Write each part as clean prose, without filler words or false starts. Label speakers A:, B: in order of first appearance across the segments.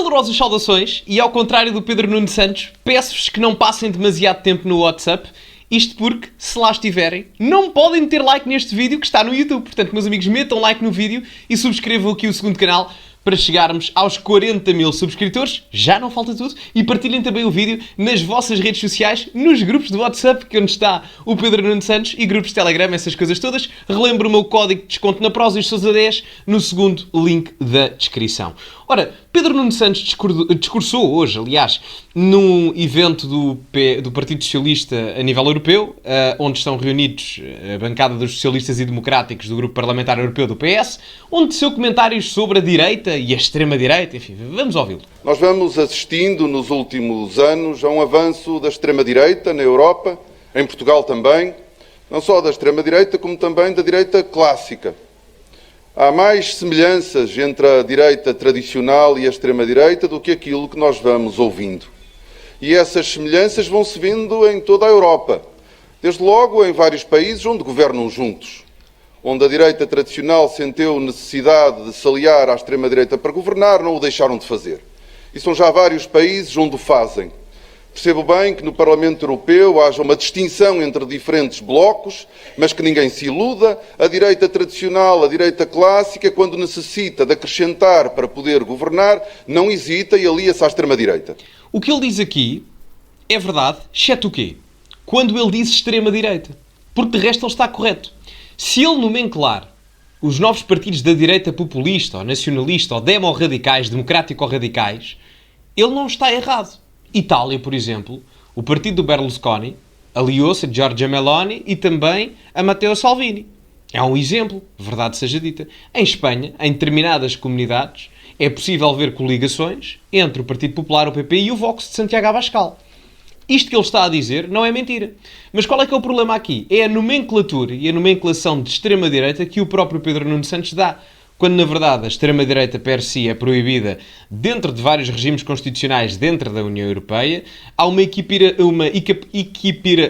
A: Calorosas saudações e, ao contrário do Pedro Nuno Santos, peço-vos que não passem demasiado tempo no WhatsApp, isto porque, se lá estiverem, não podem meter like neste vídeo que está no YouTube. Portanto, meus amigos, metam like no vídeo e subscrevam aqui o segundo canal para chegarmos aos 40 mil subscritores, já não falta tudo, e partilhem também o vídeo nas vossas redes sociais, nos grupos de WhatsApp, que é onde está o Pedro Nuno Santos, e grupos de Telegram, essas coisas todas. Relembro o meu código de desconto na Prozis e Sousa 10 no segundo link da descrição. Ora, Pedro Nuno Santos discursou hoje, aliás, num evento do Partido Socialista a nível europeu, onde estão reunidos a bancada dos socialistas e democráticos do Grupo Parlamentar Europeu do PS, onde teceu comentários sobre a direita e a extrema-direita, enfim, vamos ouvi-lo.
B: Nós vamos assistindo nos últimos anos a um avanço da extrema-direita na Europa, em Portugal também, não só da extrema-direita como também da direita clássica. Há mais semelhanças entre a direita tradicional e a extrema-direita do que aquilo que nós vamos ouvindo. E essas semelhanças vão-se vendo em toda a Europa, desde logo em vários países onde governam juntos, onde a direita tradicional sentiu necessidade de se aliar à extrema-direita para governar, não o deixaram de fazer. E são já vários países onde o fazem. Percebo bem que no Parlamento Europeu haja uma distinção entre diferentes blocos, mas que ninguém se iluda. A direita tradicional, a direita clássica, quando necessita de acrescentar para poder governar, não hesita e alia-se à extrema-direita.
A: O que ele diz aqui é verdade, exceto o quê? Quando ele diz extrema-direita. Porque de resto ele está correto. Se ele nomenclar os novos partidos da direita populista, ou nacionalista, ou demo-radicais, democrático-radicais, ele não está errado. Itália, por exemplo, o partido do Berlusconi aliou-se a Giorgia Meloni e também a Matteo Salvini. É um exemplo, verdade seja dita. Em Espanha, em determinadas comunidades, é possível ver coligações entre o Partido Popular, o PP e o Vox de Santiago Abascal. Isto que ele está a dizer não é mentira. Mas qual é que é o problema aqui? É a nomenclatura e a nomenclação de extrema-direita que o próprio Pedro Nuno Santos dá. Quando, na verdade, a extrema-direita per si é proibida dentro de vários regimes constitucionais dentro da União Europeia, há uma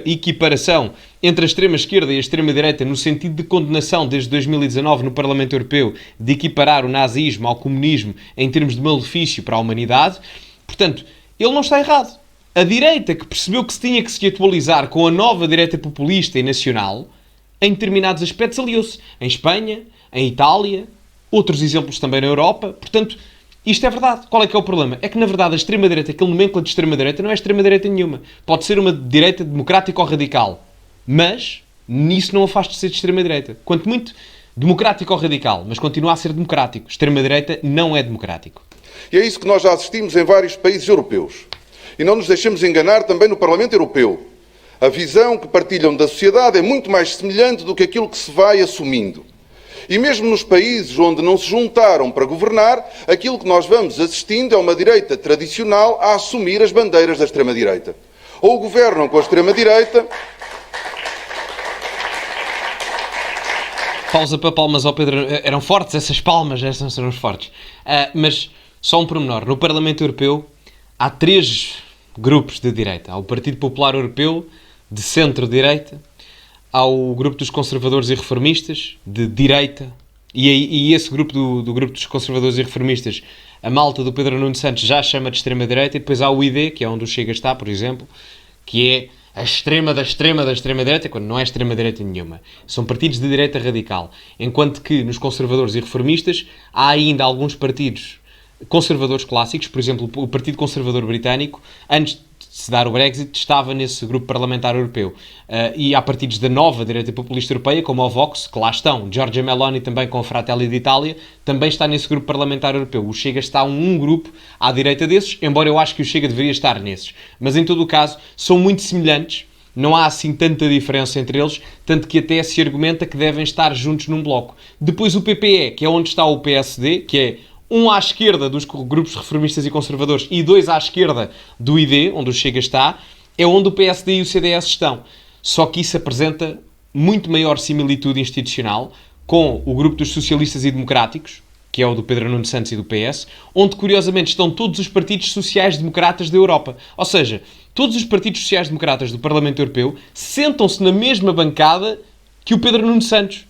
A: equiparação entre a extrema-esquerda e a extrema-direita no sentido de condenação desde 2019 no Parlamento Europeu de equiparar o nazismo ao comunismo em termos de malefício para a humanidade. Portanto, ele não está errado. A direita que percebeu que se tinha que se atualizar com a nova direita populista e nacional, em determinados aspectos aliou-se. Em Espanha, em Itália, outros exemplos também na Europa. Portanto, isto é verdade. Qual é que é o problema? É que, na verdade, a extrema-direita, aquele nomenclado de extrema-direita, não é extrema-direita nenhuma. Pode ser uma direita democrática ou radical. Mas, nisso não afasta de ser de extrema-direita. Quanto muito, democrático ou radical, mas continua a ser democrático. Extrema-direita não é democrático.
B: E é isso que nós já assistimos em vários países europeus. E não nos deixemos enganar também no Parlamento Europeu. A visão que partilham da sociedade é muito mais semelhante do que aquilo que se vai assumindo. E mesmo nos países onde não se juntaram para governar, aquilo que nós vamos assistindo é uma direita tradicional a assumir as bandeiras da extrema-direita. Ou governam com a extrema-direita...
A: Pausa para palmas ao Pedro. Eram fortes essas palmas, essas eram fortes. Mas só um pormenor. No Parlamento Europeu há 3 grupos de direita. Há o Partido Popular Europeu, de centro-direita, há o grupo dos conservadores e reformistas, de direita, e esse grupo do grupo dos conservadores e reformistas, a malta do Pedro Nuno Santos já chama de extrema-direita, e depois há o ID, que é onde o Chega está, por exemplo, que é a extrema da extrema da extrema-direita, quando não é extrema-direita nenhuma. São partidos de direita radical. Enquanto que nos conservadores e reformistas há ainda alguns partidos conservadores clássicos, por exemplo, o Partido Conservador Britânico, antes de se dar o Brexit, estava nesse grupo parlamentar europeu. E há partidos da nova direita populista europeia, como o Vox, que lá estão. Giorgia Meloni, também com a Fratelli d'Italia, também está nesse grupo parlamentar europeu. O Chega está um grupo à direita desses, embora eu acho que o Chega deveria estar nesses. Mas, em todo o caso, são muito semelhantes. Não há assim tanta diferença entre eles, tanto que até se argumenta que devem estar juntos num bloco. Depois o PPE, que é onde está o PSD, que é um à esquerda dos grupos reformistas e conservadores e 2 à esquerda do ID, onde o Chega está, é onde o PSD e o CDS estão. Só que isso apresenta muito maior similitude institucional com o grupo dos socialistas e democráticos, que é o do Pedro Nuno Santos e do PS, onde curiosamente estão todos os partidos sociais-democratas da Europa. Ou seja, todos os partidos sociais-democratas do Parlamento Europeu sentam-se na mesma bancada que o Pedro Nuno Santos.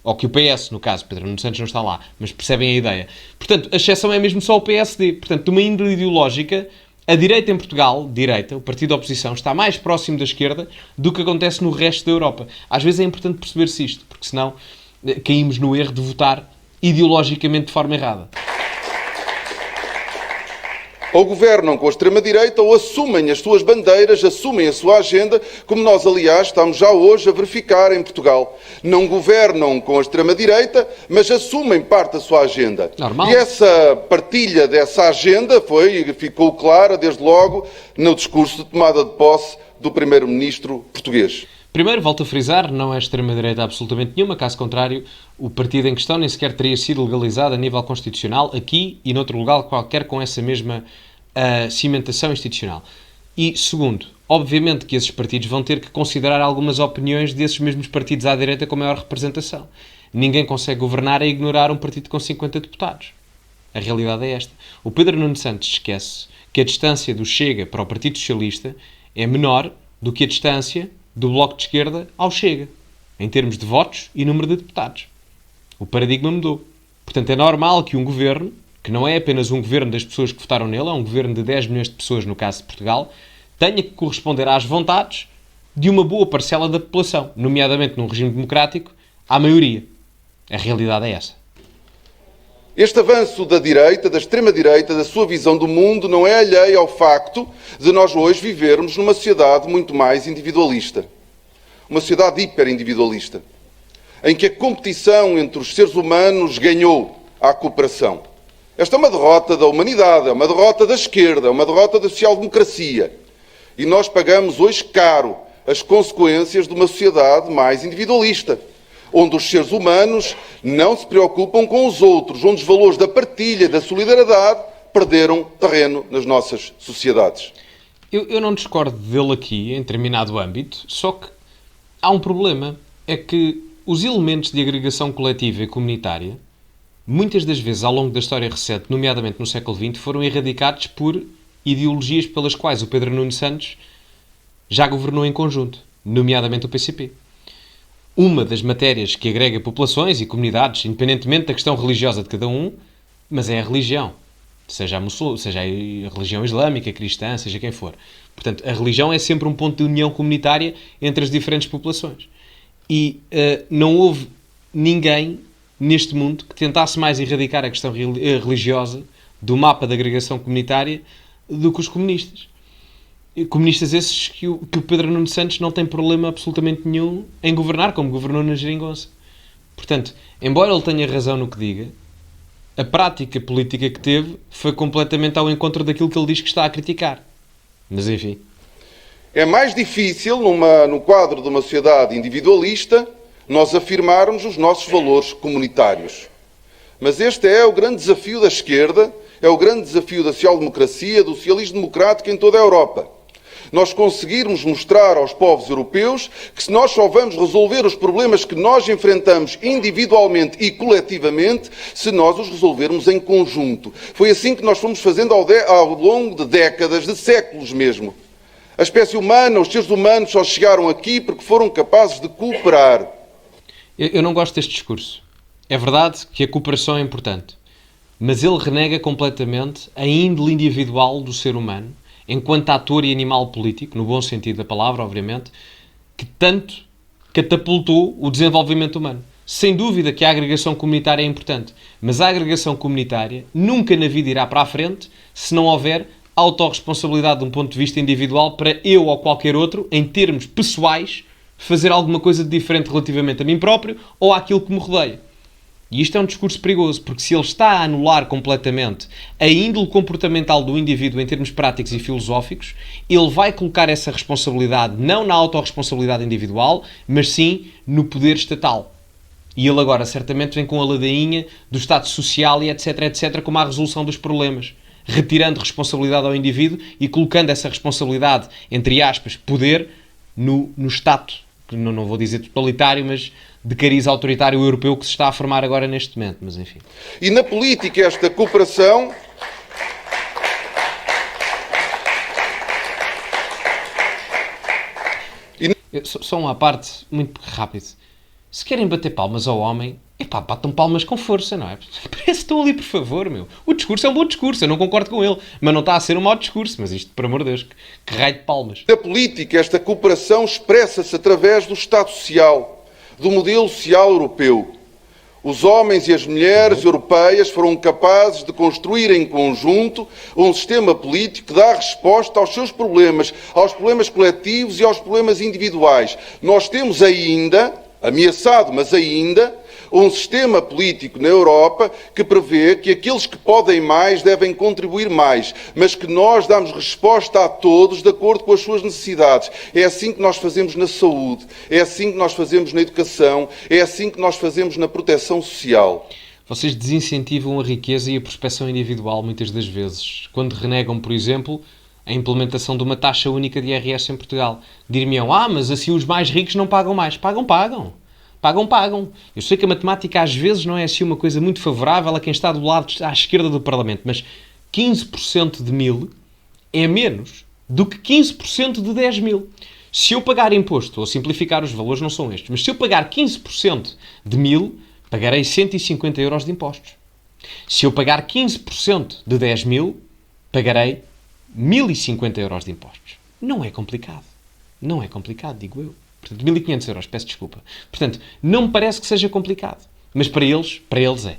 A: Ou que o PS, no caso, Pedro Nuno Santos não está lá, mas percebem a ideia. Portanto, a exceção é mesmo só o PSD. Portanto, de uma índole ideológica, a direita em Portugal, o partido da oposição, está mais próximo da esquerda do que acontece no resto da Europa. Às vezes é importante perceber-se isto, porque senão caímos no erro de votar ideologicamente de forma errada.
B: Ou governam com a extrema-direita ou assumem as suas bandeiras, assumem a sua agenda, como nós, aliás, estamos já hoje a verificar em Portugal. Não governam com a extrema-direita, mas assumem parte da sua agenda.
A: Normal.
B: E essa partilha dessa agenda ficou clara, desde logo, no discurso de tomada de posse do primeiro-ministro português.
A: Primeiro, volto a frisar, não é extrema-direita absolutamente nenhuma, caso contrário, o partido em questão nem sequer teria sido legalizado a nível constitucional, aqui e noutro lugar qualquer com essa mesma cimentação institucional. E, segundo, obviamente que esses partidos vão ter que considerar algumas opiniões desses mesmos partidos à direita com maior representação. Ninguém consegue governar a ignorar um partido com 50 deputados. A realidade é esta. O Pedro Nuno Santos esquece que a distância do Chega para o Partido Socialista é menor do que a distância do Bloco de Esquerda ao Chega, em termos de votos e número de deputados. O paradigma mudou. Portanto, é normal que um governo, que não é apenas um governo das pessoas que votaram nele, é um governo de 10 milhões de pessoas, no caso de Portugal, tenha que corresponder às vontades de uma boa parcela da população, nomeadamente num regime democrático, à maioria. A realidade é essa.
B: Este avanço da direita, da extrema-direita, da sua visão do mundo, não é alheio ao facto de nós hoje vivermos numa sociedade muito mais individualista. Uma sociedade hiperindividualista, em que a competição entre os seres humanos ganhou à cooperação. Esta é uma derrota da humanidade, é uma derrota da esquerda, é uma derrota da social-democracia. E nós pagamos hoje caro as consequências de uma sociedade mais individualista, onde os seres humanos não se preocupam com os outros, onde os valores da partilha e da solidariedade perderam terreno nas nossas sociedades.
A: Eu não discordo dele aqui, em determinado âmbito, só que há um problema. É que os elementos de agregação coletiva e comunitária, muitas das vezes ao longo da história recente, nomeadamente no século XX, foram erradicados por ideologias pelas quais o Pedro Nuno Santos já governou em conjunto, nomeadamente o PCP. Uma das matérias que agrega populações e comunidades, independentemente da questão religiosa de cada um, mas é a religião. Seja a religião islâmica, cristã, seja quem for. Portanto, a religião é sempre um ponto de união comunitária entre as diferentes populações. E não houve ninguém neste mundo que tentasse mais erradicar a questão religiosa do mapa de agregação comunitária do que os comunistas. Comunistas esses que o Pedro Nuno Santos não tem problema absolutamente nenhum em governar, como governou na Geringonça. Portanto, embora ele tenha razão no que diga, a prática política que teve foi completamente ao encontro daquilo que ele diz que está a criticar. Mas enfim.
B: É mais difícil, no quadro de uma sociedade individualista, nós afirmarmos os nossos valores comunitários. Mas este é o grande desafio da esquerda, é o grande desafio da social-democracia, do socialismo democrático em toda a Europa. Nós conseguirmos mostrar aos povos europeus que se nós só vamos resolver os problemas que nós enfrentamos individualmente e coletivamente, se nós os resolvermos em conjunto. Foi assim que nós fomos fazendo ao longo de décadas, de séculos mesmo. A espécie humana, os seres humanos só chegaram aqui porque foram capazes de cooperar.
A: Eu não gosto deste discurso. É verdade que a cooperação é importante, mas ele renega completamente a índole individual do ser humano, enquanto ator e animal político, no bom sentido da palavra, obviamente, que tanto catapultou o desenvolvimento humano. Sem dúvida que a agregação comunitária é importante, mas a agregação comunitária nunca na vida irá para a frente se não houver autorresponsabilidade de um ponto de vista individual para eu ou qualquer outro, em termos pessoais, fazer alguma coisa de diferente relativamente a mim próprio ou àquilo que me rodeia. E isto é um discurso perigoso, porque se ele está a anular completamente a índole comportamental do indivíduo em termos práticos e filosóficos, ele vai colocar essa responsabilidade não na autorresponsabilidade individual, mas sim no poder estatal. E ele agora certamente vem com a ladainha do Estado Social e etc, como a resolução dos problemas, retirando responsabilidade ao indivíduo e colocando essa responsabilidade, entre aspas, poder, no Estado, que não vou dizer totalitário, mas de cariz autoritário europeu que se está a formar agora neste momento, mas enfim.
B: E na política esta cooperação
A: Só uma parte muito rápido. Se querem bater palmas ao homem, epá, batam palmas com força, não é? Parece que estão ali, por favor, meu. O discurso é um bom discurso, eu não concordo com ele, mas não está a ser um mau discurso. Mas isto, por amor de Deus, que raio de palmas.
B: Na política, esta cooperação expressa-se através do Estado Social, do modelo social europeu. Os homens e as mulheres europeias foram capazes de construir em conjunto um sistema político que dá resposta aos seus problemas, aos problemas coletivos e aos problemas individuais. Nós temos ainda, ameaçado, mas ainda, um sistema político na Europa que prevê que aqueles que podem mais devem contribuir mais, mas que nós damos resposta a todos de acordo com as suas necessidades. É assim que nós fazemos na saúde, é assim que nós fazemos na educação, é assim que nós fazemos na proteção social.
A: Vocês desincentivam a riqueza e a prospeção individual muitas das vezes, quando renegam, por exemplo, a implementação de uma taxa única de IRS em Portugal. Dir-me-ão, mas assim os mais ricos não pagam mais. Pagam. Pagam. Eu sei que a matemática às vezes não é assim uma coisa muito favorável a quem está do lado à esquerda do Parlamento, mas 15% de 1000 é menos do que 15% de 10.000. Se eu pagar imposto, ou simplificar os valores não são estes, mas se eu pagar 15% de 1000, pagarei 150 euros de impostos. Se eu pagar 15% de 10.000, pagarei 1050 euros de impostos. Não é complicado, digo eu. Portanto, 1.500 euros, peço desculpa. Portanto, não me parece que seja complicado. Mas para eles é.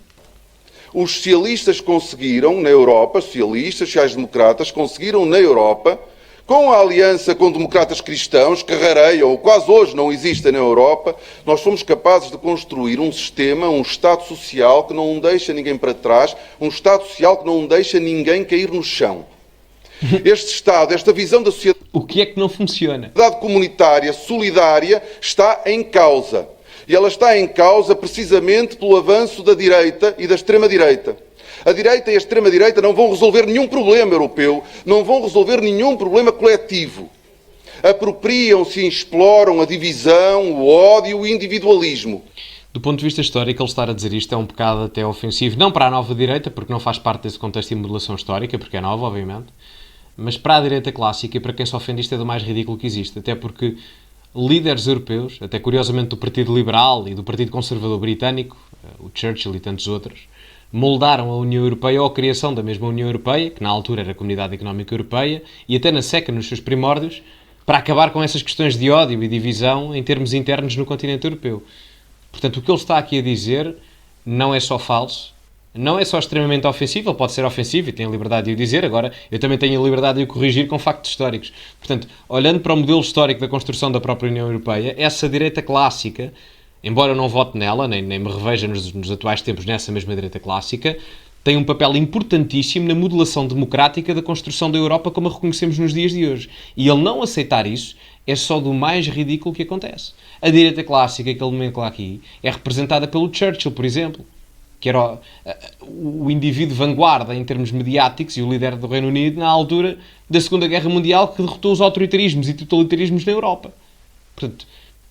B: Os socialistas conseguiram na Europa, sociais-democratas, conseguiram na Europa, com a aliança com democratas cristãos, que rareiam ou quase hoje não existem na Europa, nós fomos capazes de construir um sistema, um Estado social que não deixa ninguém para trás, um Estado social que não deixa ninguém cair no chão. Este Estado, esta visão da sociedade...
A: O que é que não funciona?
B: A sociedade comunitária, solidária, está em causa. E ela está em causa precisamente pelo avanço da direita e da extrema-direita. A direita e a extrema-direita não vão resolver nenhum problema europeu, não vão resolver nenhum problema coletivo. Apropriam-se e exploram a divisão, o ódio e o individualismo.
A: Do ponto de vista histórico, ele estar a dizer isto é um bocado até ofensivo. Não para a nova direita, porque não faz parte desse contexto de modelação histórica, porque é nova, obviamente. Mas para a direita clássica e para quem se ofende isto é do mais ridículo que existe. Até porque líderes europeus, até curiosamente do Partido Liberal e do Partido Conservador Britânico, o Churchill e tantos outros, moldaram a União Europeia ou a criação da mesma União Europeia, que na altura era a Comunidade Económica Europeia, e até na seca, nos seus primórdios, para acabar com essas questões de ódio e divisão em termos internos no continente europeu. Portanto, o que ele está aqui a dizer não é só falso, não é só extremamente ofensivo, ele pode ser ofensivo e tem a liberdade de o dizer, agora eu também tenho a liberdade de o corrigir com factos históricos. Portanto, olhando para o modelo histórico da construção da própria União Europeia, essa direita clássica, embora eu não vote nela, nem me reveja nos atuais tempos nessa mesma direita clássica, tem um papel importantíssimo na modelação democrática da construção da Europa como a reconhecemos nos dias de hoje. E ele não aceitar isso é só do mais ridículo que acontece. A direita clássica que ele nomencla aqui é representada pelo Churchill, por exemplo, que era o indivíduo vanguarda em termos mediáticos e o líder do Reino Unido na altura da Segunda Guerra Mundial, que derrotou os autoritarismos e totalitarismos na Europa. Portanto,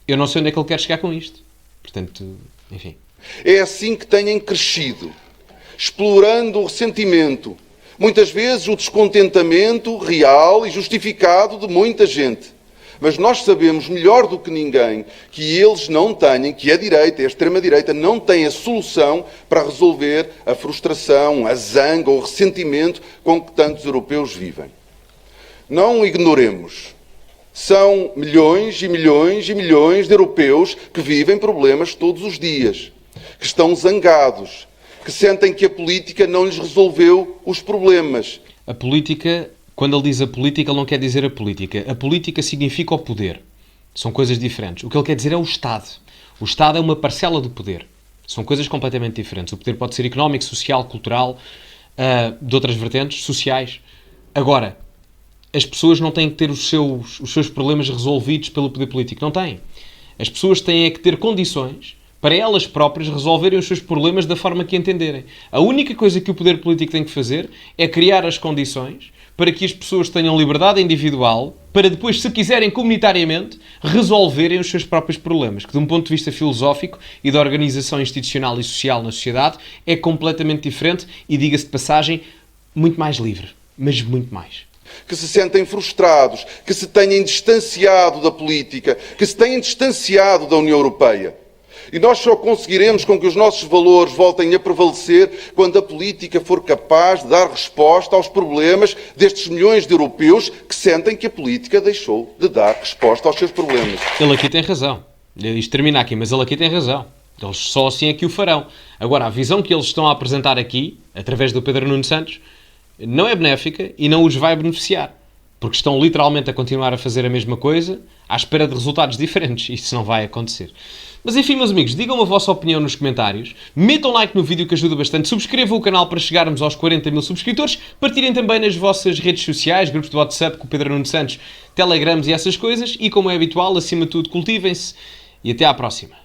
A: eu não sei onde é que ele quer chegar com isto. Portanto, enfim.
B: É assim que têm crescido, explorando o ressentimento, muitas vezes o descontentamento real e justificado de muita gente. Mas nós sabemos melhor do que ninguém que eles não têm, que a direita e a extrema-direita não têm a solução para resolver a frustração, a zanga ou o ressentimento com que tantos europeus vivem. Não ignoremos. São milhões e milhões e milhões de europeus que vivem problemas todos os dias, que estão zangados, que sentem que a política não lhes resolveu os problemas.
A: A política... Quando ele diz a política, ele não quer dizer a política. A política significa o poder. São coisas diferentes. O que ele quer dizer é o Estado. O Estado é uma parcela do poder. São coisas completamente diferentes. O poder pode ser económico, social, cultural, de outras vertentes, sociais. Agora, as pessoas não têm que ter os seus problemas resolvidos pelo poder político. Não têm. As pessoas têm que ter condições para elas próprias resolverem os seus problemas da forma que entenderem. A única coisa que o poder político tem que fazer é criar as condições para que as pessoas tenham liberdade individual, para depois, se quiserem comunitariamente, resolverem os seus próprios problemas, que de um ponto de vista filosófico e da organização institucional e social na sociedade, é completamente diferente e, diga-se de passagem, muito mais livre. Mas muito mais.
B: Que se sentem frustrados, que se tenham distanciado da política, que se tenham distanciado da União Europeia. E nós só conseguiremos com que os nossos valores voltem a prevalecer quando a política for capaz de dar resposta aos problemas destes milhões de europeus que sentem que a política deixou de dar resposta aos seus problemas.
A: Ele aqui tem razão. Isto termina aqui, mas ele aqui tem razão. Eles só assim é que o farão. Agora, a visão que eles estão a apresentar aqui, através do Pedro Nuno Santos, não é benéfica e não os vai beneficiar. Porque estão literalmente a continuar a fazer a mesma coisa à espera de resultados diferentes. Isso não vai acontecer. Mas enfim, meus amigos, digam a vossa opinião nos comentários. Metam like no vídeo que ajuda bastante. Subscrevam o canal para chegarmos aos 40 mil subscritores. Partilhem também nas vossas redes sociais, grupos de WhatsApp com o Pedro Nuno Santos, Telegrams e essas coisas. E como é habitual, acima de tudo, cultivem-se. E até à próxima.